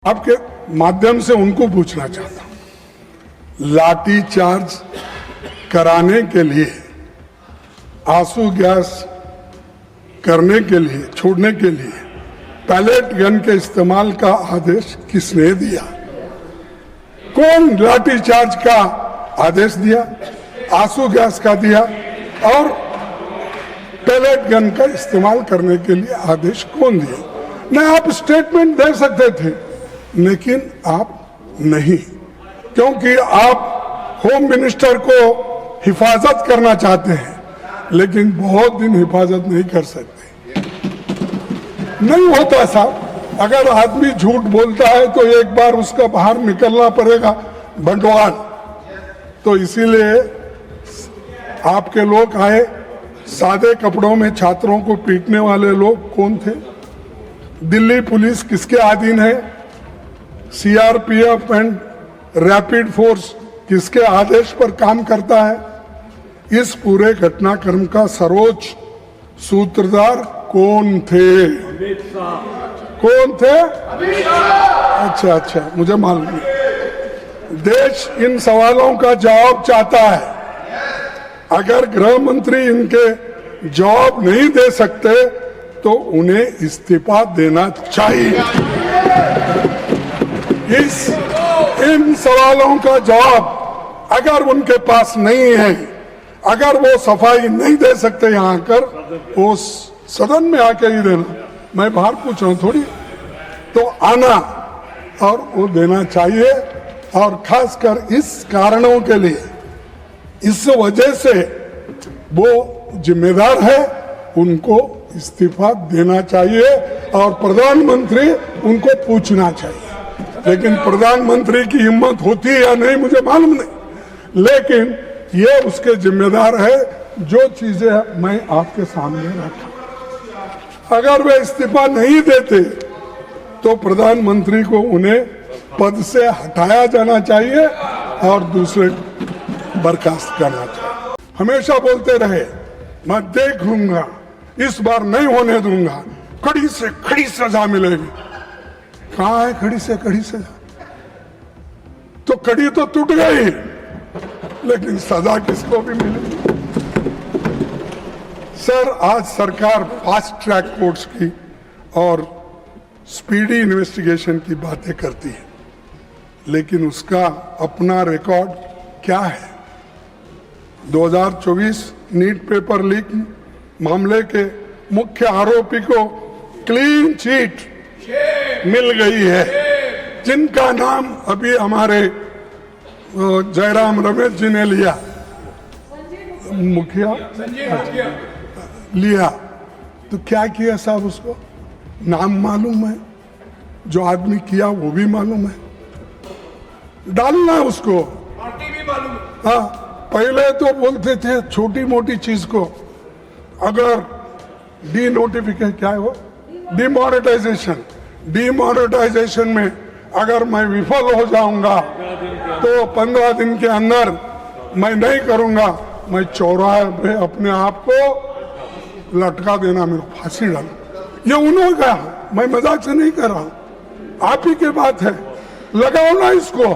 आपके माध्यम से उनको पूछना चाहता हूं, लाठी चार्ज कराने के लिए, आंसू गैस करने के लिए, छोड़ने के लिए पैलेट गन के इस्तेमाल का आदेश किसने दिया? कौन लाठी चार्ज का आदेश दिया, आंसू गैस का दिया और पैलेट गन का इस्तेमाल करने के लिए आदेश कौन दिया? नहीं, आप स्टेटमेंट दे सकते थे लेकिन आप नहीं, क्योंकि आप होम मिनिस्टर को हिफाजत करना चाहते हैं लेकिन बहुत दिन हिफाजत नहीं कर सकते। नहीं होता साहब, अगर आदमी झूठ बोलता है तो एक बार उसका बाहर निकलना पड़ेगा बंटवाल। तो इसीलिए आपके लोग आए, सादे कपड़ों में छात्रों को पीटने वाले लोग कौन थे? दिल्ली पुलिस किसके अधीन है? सीआरपीएफ एंड रैपिड फोर्स किसके आदेश पर काम करता है? इस पूरे घटनाक्रम का सर्वोच्च सूत्रधार कौन थे? कौन थे? अच्छा, मुझे मालूम नहीं। देश इन सवालों का जवाब चाहता है। अगर गृह मंत्री इनके जवाब नहीं दे सकते तो उन्हें इस्तीफा देना चाहिए। इन सवालों का जवाब अगर उनके पास नहीं है, अगर वो सफाई नहीं दे सकते यहाँ आकर, वो सदन में आके ही देना, मैं बाहर पूछ रहा हूँ थोड़ी, तो आना और वो देना चाहिए। और खासकर इस कारणों के लिए, इस वजह से वो जिम्मेदार है, उनको इस्तीफा देना चाहिए और प्रधानमंत्री उनको पूछना चाहिए। लेकिन प्रधानमंत्री की हिम्मत होती है या नहीं मुझे मालूम नहीं, लेकिन ये उसके जिम्मेदार है। जो चीजें मैं आपके सामने रखा, अगर वे इस्तीफा नहीं देते तो प्रधानमंत्री को उन्हें पद से हटाया जाना चाहिए और दूसरे बर्खास्त करना चाहिए। हमेशा बोलते रहे मैं देख लूंगा, इस बार नहीं होने दूंगा, कड़ी से कड़ी सजा मिलेगी। कहां है कड़ी से कड़ी सजा? तो कड़ी तो टूट गई, लेकिन सजा किसको भी मिलेगी? सर, आज सरकार फास्ट ट्रैक कोर्ट्स की और स्पीडी इन्वेस्टिगेशन की बातें करती है, लेकिन उसका अपना रिकॉर्ड क्या है? 2024 नीट पेपर लीक मामले के मुख्य आरोपी को क्लीन चिट मिल गई है, जिनका नाम अभी हमारे जयराम रमेश जी ने लिया, मुखिया लिया। तो क्या किया साहब? उसको नाम मालूम है, जो आदमी किया वो भी मालूम है, डालना है उसको, पार्टी भी मालूम है। हाँ, पहले तो बोलते थे छोटी मोटी चीज को, अगर डी नोटिफिकेशन, क्या है वो, डिमोनेटाइजेशन में अगर मैं विफल हो जाऊंगा तो 15 दिन के अंदर मैं नहीं करूंगा, मैं चौराहे पे अपने आप को लटका देना, मेरे फांसी डालना। ये उन्होंने कहा, मैं मजाक से नहीं कर रहा हूं, आप ही की बात है। लगाओ ना इसको,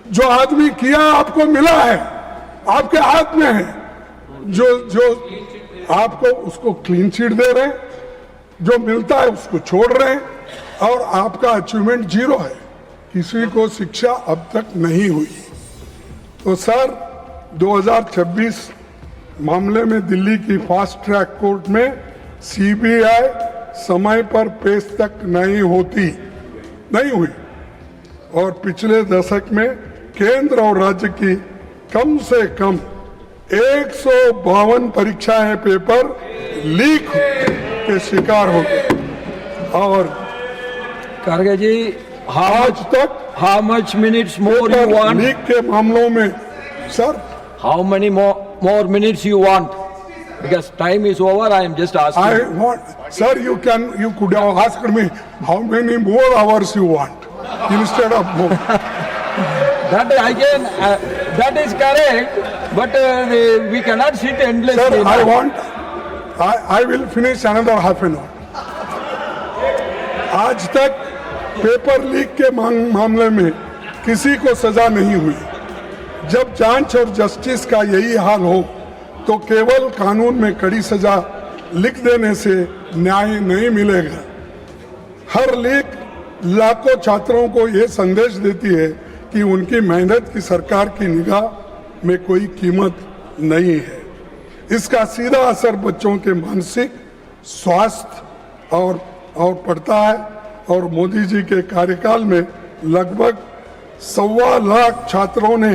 जो आदमी किया आपको मिला है, आपके हाथ में है, जो आपको उसको क्लीन चिट दे रहे हैं, जो मिलता है उसको छोड़ रहे हैं, और आपका अचीवमेंट 0 है, किसी को शिक्षा अब तक नहीं हुई। तो सर, 2026 मामले में दिल्ली की फास्ट ट्रैक कोर्ट में सीबीआई समय पर पेश तक नहीं हुई, और पिछले दशक में केंद्र और राज्य की कम से कम 152 परीक्षाएं पेपर लीक के शिकार हो गए। और खड़गे जी, आज तक how much minutes more you want? Leak के मामलों में sir, How many more minutes you want? Because time is over. I am just asking. I want, sir, you could have asked me how many more hours you want instead of more. That again, that is correct. But we cannot sit endlessly. Sir, I will finish another half an hour. आज तक paper leak के मामले में किसी को सजा नहीं हुई। जब जांच और जस्टिस का यही हाल हो तो केवल कानून में कड़ी सजा लिख देने से न्याय नहीं मिलेगा। हर लीक लाखों छात्रों को ये संदेश देती है कि उनकी मेहनत की सरकार की निगाह में कोई कीमत नहीं है। इसका सीधा असर बच्चों के मानसिक स्वास्थ्य और पड़ता है। और मोदी जी के कार्यकाल में लगभग 1.25 लाख छात्रों ने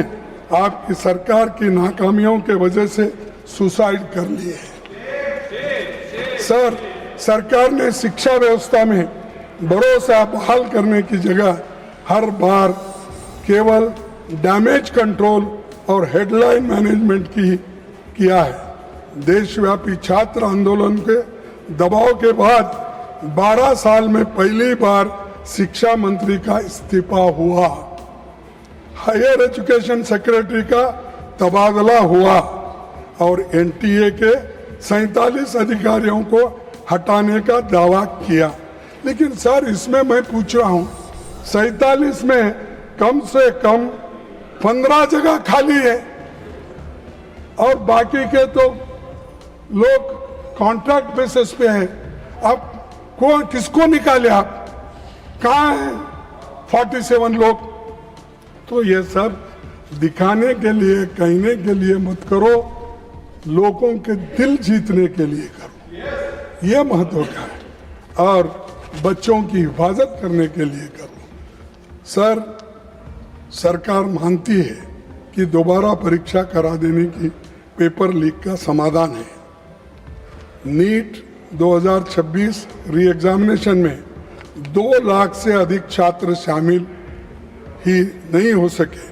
आपकी सरकार की नाकामियों के वजह से सुसाइड कर लिए हैं। सर, सरकार ने शिक्षा व्यवस्था में भरोसा बहाल करने की जगह हर बार केवल डैमेज कंट्रोल और हेडलाइन मैनेजमेंट किया है। देशव्यापी छात्र आंदोलन के दबाव के बाद 12 साल में पहली बार शिक्षा मंत्री का इस्तीफा हुआ, हायर एजुकेशन सेक्रेटरी का तबादला हुआ और एनटीए के 47 अधिकारियों को हटाने का दावा किया। लेकिन सर, इसमें मैं पूछ रहा हूं, 47 में कम से कम 15 जगह खाली है और बाकी के तो लोग कॉन्ट्रैक्ट बेसिस पे हैं। अब किसको निकाले आप? कहाँ हैं 47 लोग? तो ये सब दिखाने के लिए, कहने के लिए मत करो, लोगों के दिल जीतने के लिए करो, ये महत्व का है। और बच्चों की हिफाजत करने के लिए करो। सर, सरकार मानती है कि दोबारा परीक्षा करा देने की पेपर लीक का समाधान है। नीट 2026 री एग्जामिनेशन में 2 लाख से अधिक छात्र शामिल ही नहीं हो सके।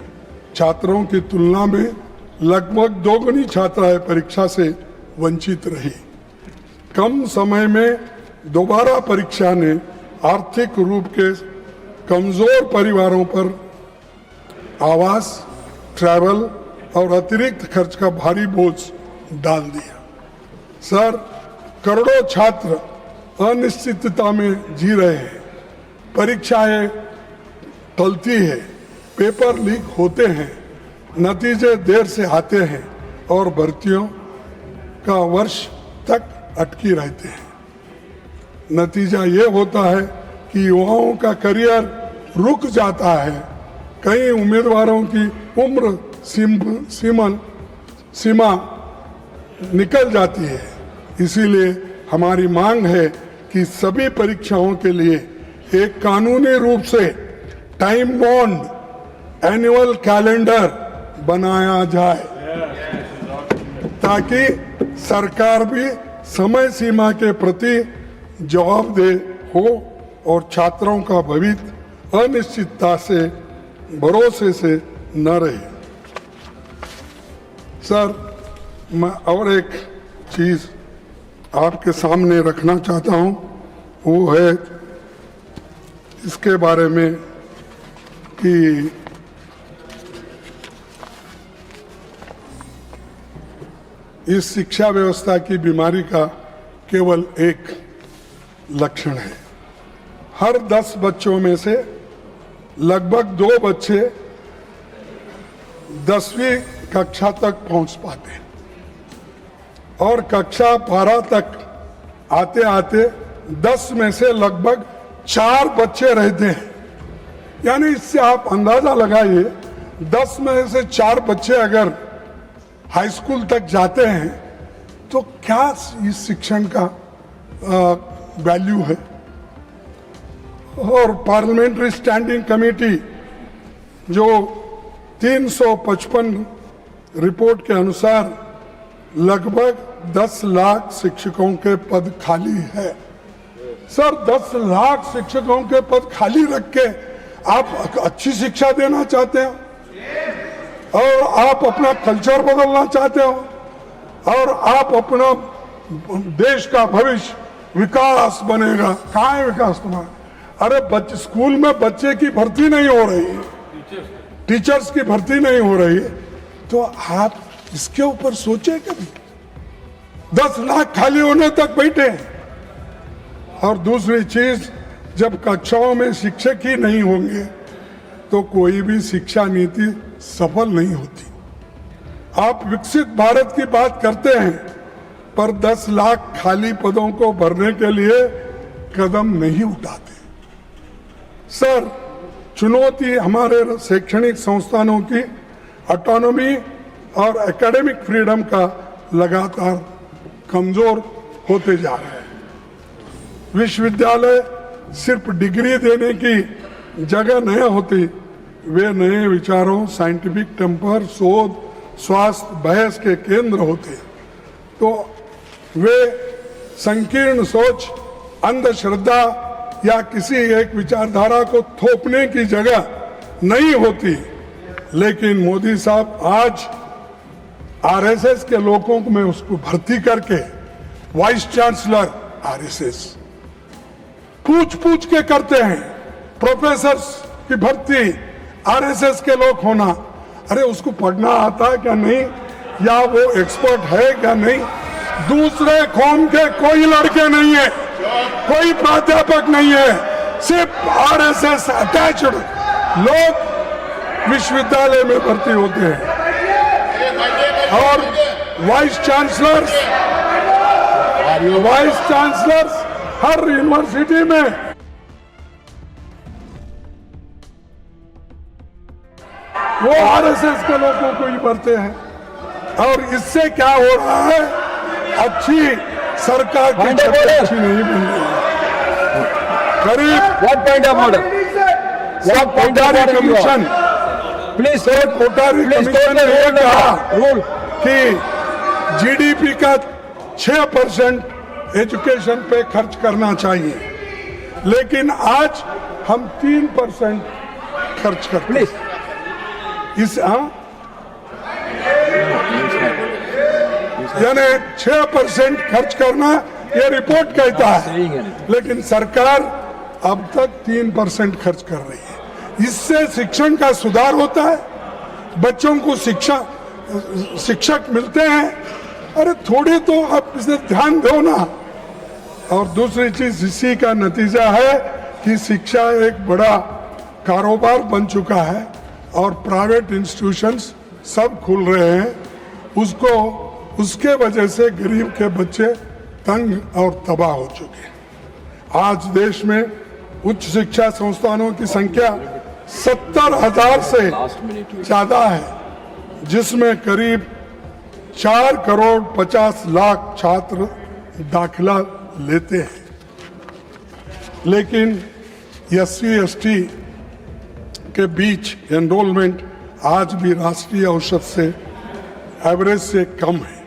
छात्रों की तुलना में लगभग दोगुनी छात्राएं परीक्षा से वंचित रही। कम समय में दोबारा परीक्षा ने आर्थिक रूप के कमजोर परिवारों पर आवास, ट्रैवल और अतिरिक्त खर्च का भारी बोझ डाल दिया। सर, करोड़ों छात्र अनिश्चितता में जी रहे हैं। परीक्षाएं टलती है, पेपर लीक होते हैं, नतीजे देर से आते हैं और भर्तियों का वर्ष तक अटकी रहते हैं। नतीजा ये होता है कि युवाओं का करियर रुक जाता है। कई उम्मीदवारों की उम्र सीमा निकल जाती है। इसीलिए हमारी मांग है कि सभी परीक्षाओं के लिए एक कानूनी रूप से टाइम बॉन्ड एनुअल कैलेंडर बनाया जाए ताकि सरकार भी समय सीमा के प्रति जवाबदेह हो और छात्रों का भविष्य अनिश्चितता से, भरोसे से न रहे। सर, मैं और एक चीज आपके सामने रखना चाहता हूं, वो है इसके बारे में कि इस शिक्षा व्यवस्था की बीमारी का केवल एक लक्षण है। हर 10 बच्चों में से लगभग 2 बच्चे 10वीं कक्षा तक पहुंच पाते हैं और कक्षा 12 तक आते आते 10 में से लगभग 4 बच्चे रहते हैं। यानी इससे आप अंदाजा लगाइए, 10 में से 4 बच्चे अगर हाई स्कूल तक जाते हैं तो क्या इस शिक्षण का वैल्यू है। और पार्लियामेंट्री स्टैंडिंग कमेटी जो 355 रिपोर्ट के अनुसार लगभग 10 लाख शिक्षकों के पद खाली है। सर, 10 लाख शिक्षकों के पद खाली रख के आप अच्छी शिक्षा देना चाहते हो और आप अपना कल्चर बदलना चाहते हो और आप अपना देश का भविष्य विकास बनेगा। कहाँ है विकास तुम्हारा? अरे स्कूल में बच्चे की भर्ती नहीं हो रही है, टीचर्स की भर्ती नहीं हो रही है, तो आप इसके ऊपर सोचे कभी? 10 लाख खाली होने तक बैठे। और दूसरी चीज, जब कक्षाओं में शिक्षक ही नहीं होंगे तो कोई भी शिक्षा नीति सफल नहीं होती। आप विकसित भारत की बात करते हैं, पर 10 लाख खाली पदों को भरने के लिए कदम नहीं उठाते। सर, चुनौती हमारे शैक्षणिक संस्थानों की ऑटोनॉमी और एकेडमिक फ्रीडम का लगातार कमजोर होते जा रहे हैं। विश्वविद्यालय सिर्फ डिग्री देने की जगह नहीं होती, वे नए विचारों, साइंटिफिक टेम्पर, शोध, स्वास्थ्य, बहस के केंद्र होते। तो वे संकीर्ण सोच, अंधश्रद्धा या किसी एक विचारधारा को थोपने की जगह नहीं होती। लेकिन मोदी साहब आज आरएसएस के लोगों को में उसको भर्ती करके वाइस चांसलर आरएसएस पूछ के करते हैं। प्रोफेसर्स की भर्ती आरएसएस के लोग होना, अरे उसको पढ़ना आता है क्या नहीं, या वो एक्सपर्ट है क्या नहीं। दूसरे कौम के कोई लड़के नहीं है, कोई प्राध्यापक नहीं है, सिर्फ आरएसएस अटैच्ड लोग विश्वविद्यालय में भर्ती होते हैं। और वाइस चांसलर्स हर यूनिवर्सिटी में वो आरएसएस के लोगों को ही भरते हैं। और इससे क्या हो रहा है, अच्छी सरकार की छवि अच्छी नहीं बन रही है। करीब What point of order? What point of Kotari order you are? Commission, Please, Kotari please commission ने take the कहा rule. कि जीडीपी का 6% एजुकेशन पे खर्च करना चाहिए, लेकिन आज हम 3% खर्च करते हैं। Please. इस यानी 6% खर्च करना ये रिपोर्ट कहता है, लेकिन सरकार अब तक 3% खर्च कर रही है। इससे शिक्षण का सुधार होता है, बच्चों को शिक्षक मिलते हैं। अरे थोड़े तो आप इसे ध्यान दो ना। और दूसरी चीज इसी का नतीजा है कि शिक्षा एक बड़ा कारोबार बन चुका है और प्राइवेट इंस्टीट्यूशंस सब खुल रहे हैं। उसके वजह से गरीब के बच्चे तंग और तबाह हो चुके हैं। आज देश में उच्च शिक्षा संस्थानों की संख्या 70,000 से ज्यादा है, जिसमें करीब 4 करोड़ 50 लाख छात्र दाखिला लेते हैं। लेकिन SC/ST के बीच एनरोलमेंट आज भी राष्ट्रीय औसत से एवरेज से कम है।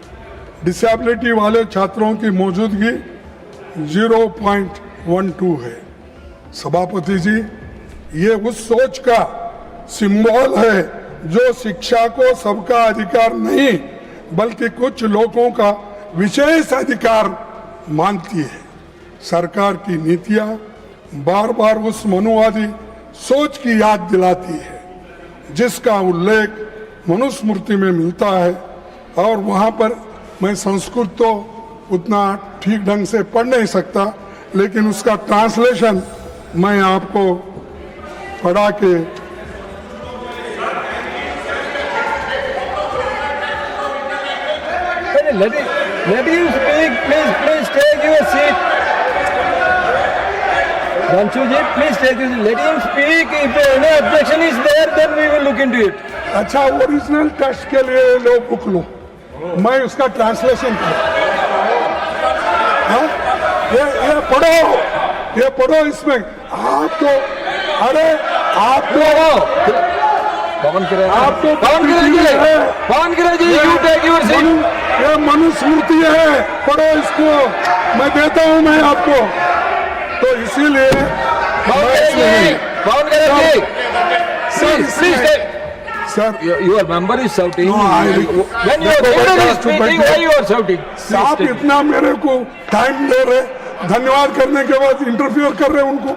डिसेबिलिटी वाले छात्रों की मौजूदगी 0.12 है। सभापति जी, ये उस सोच का सिंबल है जो शिक्षा को सबका अधिकार नहीं बल्कि कुछ लोगों का विशेष अधिकार मानती है। सरकार की नीतियां बार बार उस मनुवादी सोच की याद दिलाती है जिसका उल्लेख मनुस्मृति में मिलता है। और वहां पर मैं संस्कृत तो उतना ठीक ढंग से पढ़ नहीं सकता, लेकिन उसका ट्रांसलेशन मैं आपको पढ़ा के Let him speak. Please take your seat. Ranchuji, please take your seat. Let him speak. If any objection is there, then we will look into it. अच्छा, ओरिजिनल टेक्स्ट के लिए लो बुक लो, मैं उसका ट्रांसलेशन करूं। ये पढ़ो इसमें। आप तो अरे आप तो You take your seat. ये मनुस्मृति है, पढ़ो इसको, मैं देता हूं मैं आपको। तो इसीलिए sir, your member is shouting. No, When your leader is speaking, why you are shouting? आप इतना मेरे को टाइम दे रहे, धन्यवाद करने के बाद इंटरफियर कर रहे उनको।